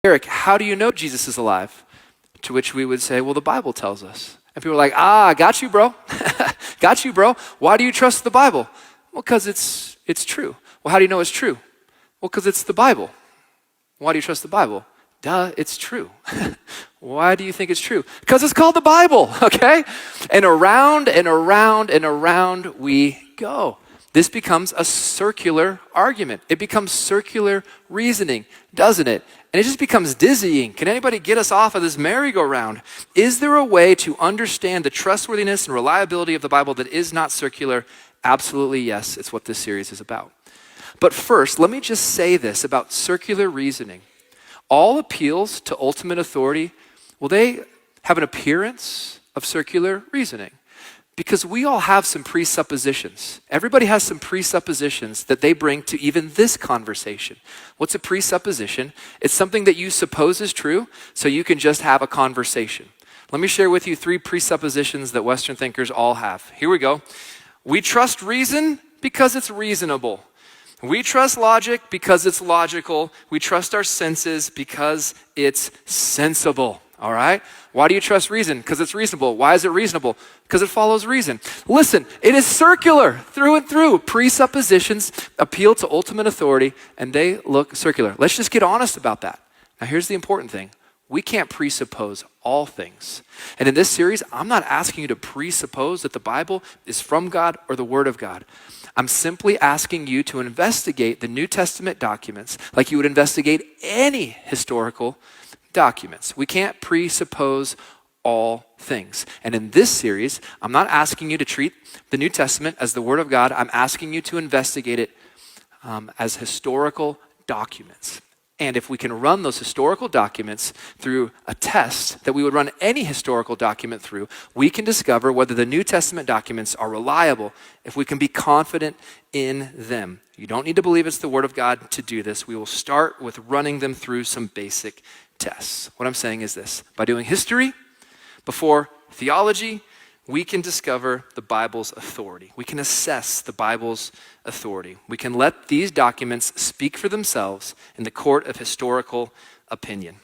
Eric, how do you know Jesus is alive? To which we would say, well, the Bible tells us. And people are like, got you, bro. Got you, bro. Why do you trust the Bible? Well, because it's true. Well, how do you know it's true? Well, because it's the Bible. Why do you trust the Bible? Duh, it's true. Why do you think it's true? Because it's called the Bible, okay? And around and around and around we go. This becomes a circular argument. It becomes circular reasoning, doesn't it? And it just becomes dizzying. Can anybody get us off of this merry-go-round? Is there a way to understand the trustworthiness and reliability of the Bible that is not circular? Absolutely yes, it's what this series is about. But first, let me just say this about circular reasoning. All appeals to ultimate authority, well, they have an appearance of circular reasoning. Because we all have some presuppositions. Everybody has some presuppositions that they bring to even this conversation. What's a presupposition? It's something that you suppose is true, so you can just have a conversation. Let me share with you 3 presuppositions that Western thinkers all have. Here we go. We trust reason because it's reasonable. We trust logic because it's logical. We trust our senses because it's sensible. All right? Why do you trust reason? Because it's reasonable. Why is it reasonable? Because it follows reason. Listen, it is circular through and through. Presuppositions appeal to ultimate authority, and they look circular. Let's just get honest about that. Now, here's the important thing. We can't presuppose all things. And in this series, I'm not asking you to presuppose that the Bible is from God or the Word of God. I'm simply asking you to investigate the New Testament documents like you would investigate any historical documents. We can't presuppose all things. And in this series, I'm not asking you to treat the New Testament as the Word of God. I'm asking you to investigate it as historical documents. And if we can run those historical documents through a test that we would run any historical document through, we can discover whether the New Testament documents are reliable, if we can be confident in them. You don't need to believe it's the Word of God to do this. We will start with running them through some basic tests. What I'm saying is this: by doing history before theology, we can discover the Bible's authority. We can assess the Bible's authority. We can let these documents speak for themselves in the court of historical opinion.